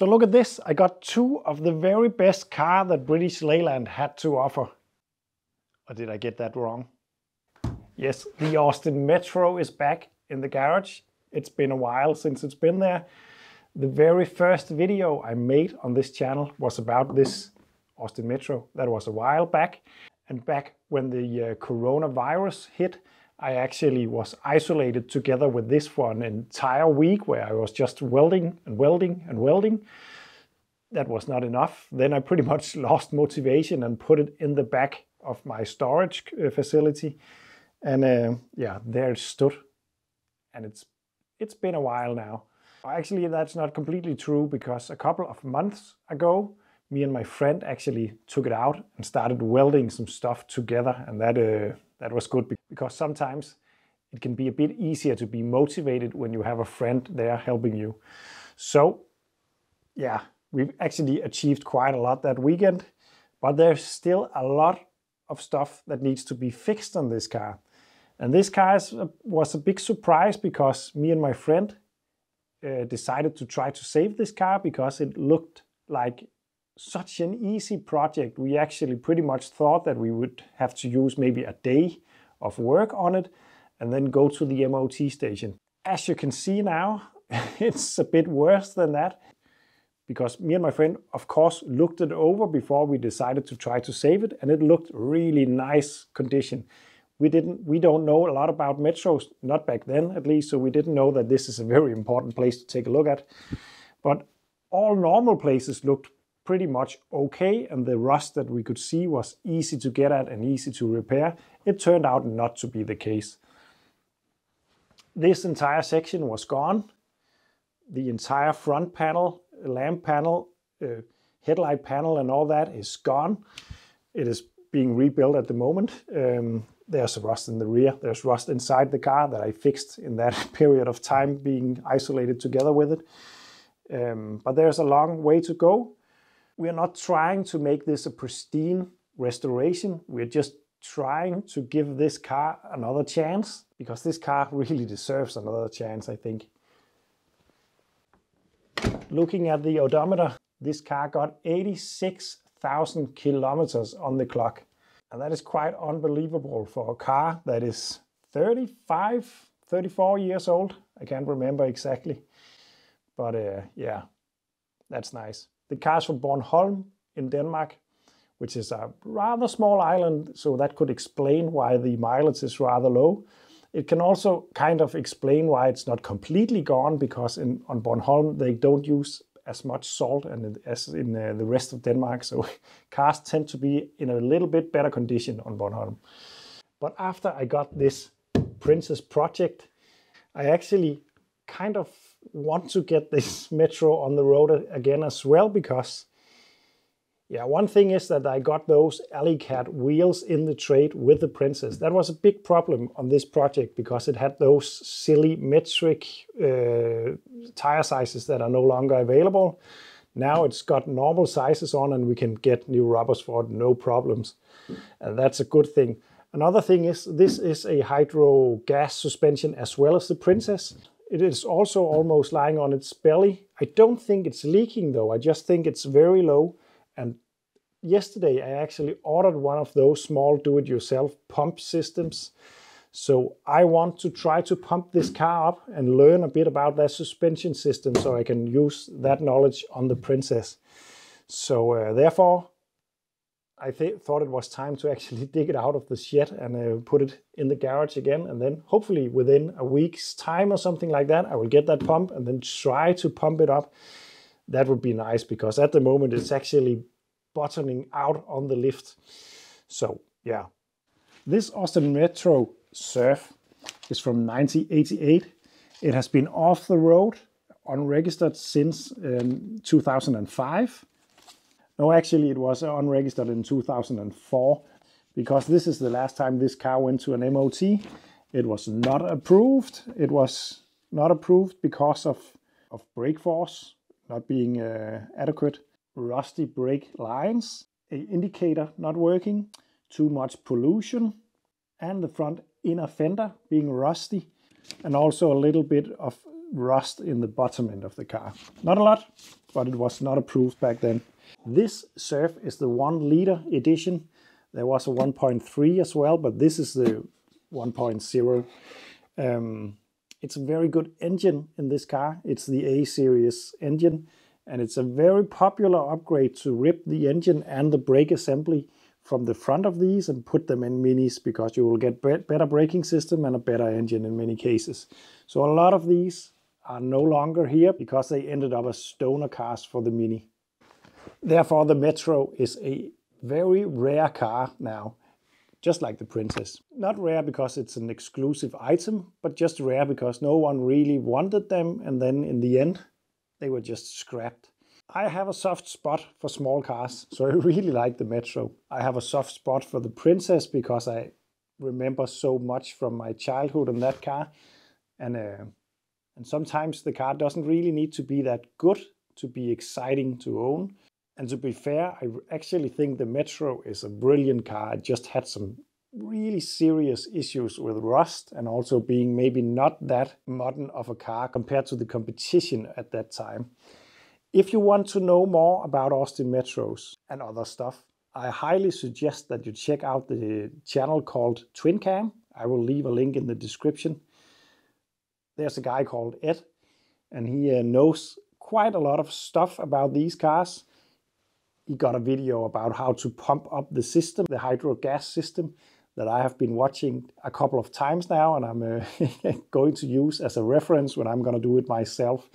So look at this, I got two of the very best car that British Leyland had to offer. Or did I get that wrong? Yes, the Austin Metro is back in the garage. It's been a while since it's been there. The very first video I made on this channel was about this Austin Metro. That was a while back. And back when the coronavirus hit, I actually was isolated together with this for an entire week where I was just welding and welding and welding. That was not enough. Then I pretty much lost motivation and put it in the back of my storage facility. And yeah, there it stood. And it's been a while now. Actually, that's not completely true, because a couple of months ago, me and my friend actually took it out and started welding some stuff together. And that was good, because sometimes it can be a bit easier to be motivated when you have a friend there helping you. So yeah, we've actually achieved quite a lot that weekend, but there's still a lot of stuff that needs to be fixed on this car. And this car was a big surprise, because me and my friend decided to try to save this car because it looked like such an easy project. We actually pretty much thought that we would have to use maybe a day of work on it and then go to the MOT station. As you can see now, it's a bit worse than that, because me and my friend, of course, looked it over before we decided to try to save it, and it looked really nice condition. We don't know a lot about metros, not back then at least, so we didn't know that this is a very important place to take a look at. But all normal places looked pretty much okay, and the rust that we could see was easy to get at and easy to repair. It turned out not to be the case. This entire section was gone. The entire front panel, lamp panel, headlight panel and all that is gone. It is being rebuilt at the moment. There's rust in the rear. There's rust inside the car that I fixed in that period of time being isolated together with it. But there's a long way to go. We're not trying to make this a pristine restoration. We're just trying to give this car another chance, because this car really deserves another chance, I think. Looking at the odometer, this car got 86,000 kilometers on the clock. And that is quite unbelievable for a car that is 35, 34 years old. I can't remember exactly. But yeah, that's nice. The car's from Bornholm in Denmark, which is a rather small island, so that could explain why the mileage is rather low. It can also kind of explain why it's not completely gone, because on Bornholm they don't use as much salt as in the rest of Denmark, so cars tend to be in a little bit better condition on Bornholm. But after I got this Princess project, I actually kind of want to get this Metro on the road again as well, because yeah, one thing is that I got those alley cat wheels in the trade with the Princess. That was a big problem on this project, because it had those silly metric tire sizes that are no longer available. Now it's got normal sizes on, and we can get new rubbers for it, no problems. And that's a good thing. Another thing is, this is a hydrogas suspension as well as the Princess. It is also almost lying on its belly. I don't think it's leaking though, I just think it's very low. And yesterday I actually ordered one of those small do-it-yourself pump systems. So I want to try to pump this car up and learn a bit about that suspension system, so I can use that knowledge on the Princess. So therefore, I thought it was time to actually dig it out of the shed and put it in the garage again. And then hopefully within a week's time or something like that, I will get that pump and then try to pump it up. That would be nice, because at the moment it's actually bottoming out on the lift. So yeah, this Austin Metro Surf is from 1988. It has been off the road, unregistered, since 2005. No, actually it was unregistered in 2004, because this is the last time this car went to an MOT. It was not approved. It was not approved because of brake force not being adequate, rusty brake lines, an indicator not working, too much pollution, and the front inner fender being rusty, and also a little bit of rust in the bottom end of the car. Not a lot, but it was not approved back then. This Surf is the 1 liter edition. There was a 1.3 as well, but this is the 1.0. It's a very good engine in this car. It's the A-series engine, and it's a very popular upgrade to rip the engine and the brake assembly from the front of these and put them in minis, because you will get better braking system and a better engine in many cases. So a lot of these are no longer here because they ended up as stoner cars for the Mini. Therefore, the Metro is a very rare car now, just like the Princess. Not rare because it's an exclusive item, but just rare because no one really wanted them, and then in the end, they were just scrapped. I have a soft spot for small cars, so I really like the Metro. I have a soft spot for the Princess because I remember so much from my childhood in that car. And sometimes the car doesn't really need to be that good to be exciting to own. And to be fair, I actually think the Metro is a brilliant car. It just had some really serious issues with rust and also being maybe not that modern of a car compared to the competition at that time. If you want to know more about Austin Metros and other stuff, I highly suggest that you check out the channel called Twin Cam. I will leave a link in the description. There's a guy called Ed, and he knows quite a lot of stuff about these cars. He got a video about how to pump up the system, the Hydrogas system, that I have been watching a couple of times now, and I'm going to use as a reference when I'm going to do it myself.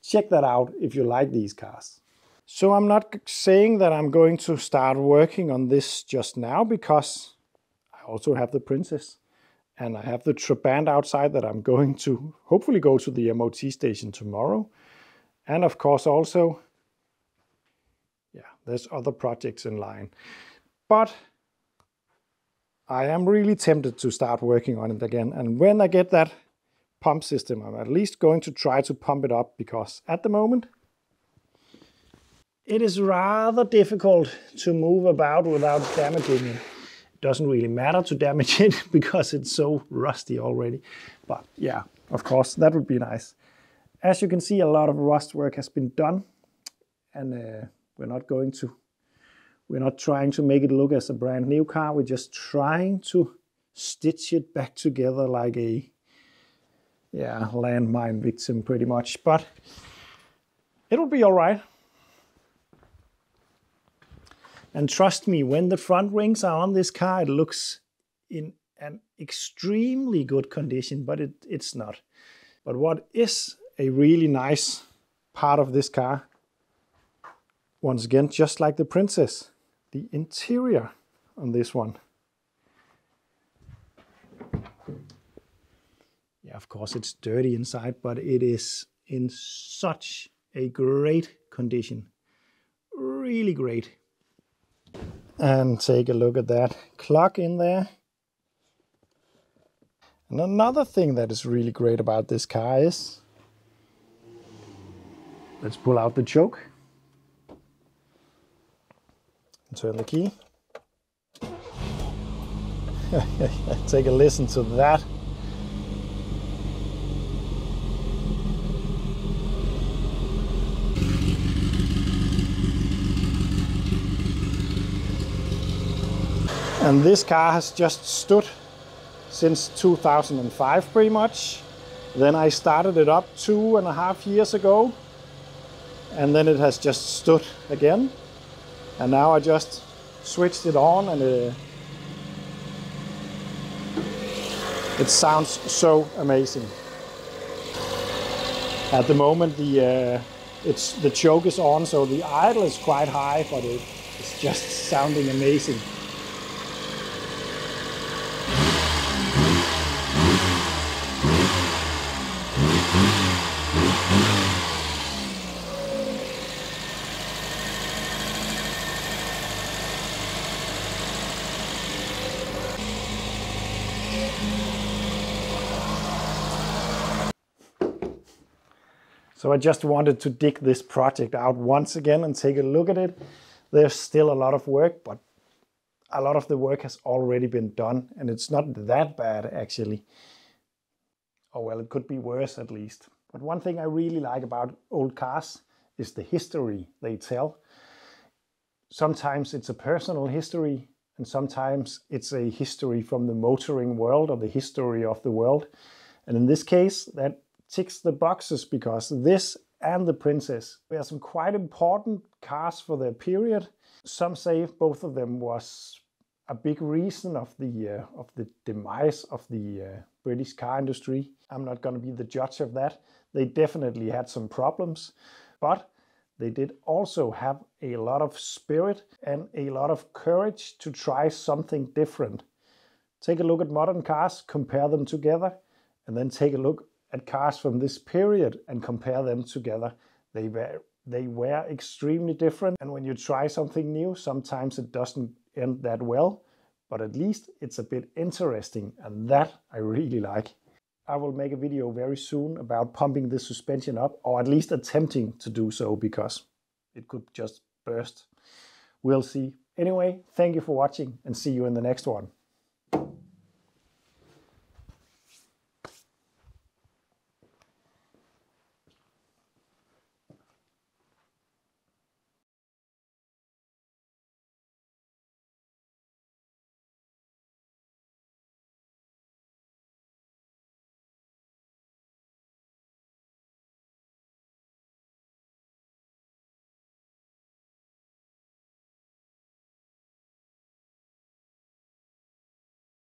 Check that out if you like these cars. So I'm not saying that I'm going to start working on this just now, because I also have the Princess and I have the Trabant outside that I'm going to hopefully go to the MOT station tomorrow. And of course also, there's other projects in line. But I am really tempted to start working on it again. And when I get that pump system, I'm at least going to try to pump it up, because at the moment it is rather difficult to move about without damaging it. It doesn't really matter to damage it because it's so rusty already. But yeah, of course, that would be nice. As you can see, a lot of rust work has been done, and we're not trying to make it look as a brand new car. We're just trying to stitch it back together like a landmine victim pretty much, but it'll be all right. And trust me, when the front rings are on this car, it looks in an extremely good condition, but it's not. But what is a really nice part of this car, once again, just like the Princess, the interior on this one. Yeah, of course it's dirty inside, but it is in such a great condition. Really great. And take a look at that clock in there. And another thing that is really great about this car is, let's pull out the choke. And turn the key. Take a listen to that. And this car has just stood since 2005 pretty much. Then I started it up 2.5 years ago, and then it has just stood again. And now I just switched it on, and it sounds so amazing. At the moment the choke is on, so the idle is quite high, but it's just sounding amazing. So I just wanted to dig this project out once again and take a look at it. There's still a lot of work, but a lot of the work has already been done, and it's not that bad actually. Oh well, it could be worse at least. But one thing I really like about old cars is the history they tell. Sometimes it's a personal history, and sometimes it's a history from the motoring world or the history of the world. And in this case, that ticks the boxes, because this and the Princess were some quite important cars for their period. Some say both of them was a big reason of the demise of the British car industry. I'm not going to be the judge of that. They definitely had some problems, but they did also have a lot of spirit and a lot of courage to try something different. Take a look at modern cars, compare them together, and then take a look at cars from this period and compare them together. They were extremely different, and when you try something new, sometimes it doesn't end that well, but at least it's a bit interesting, and that I really like. I will make a video very soon about pumping the suspension up, or at least attempting to do so, because it could just burst. We'll see. Anyway, thank you for watching, and see you in the next one.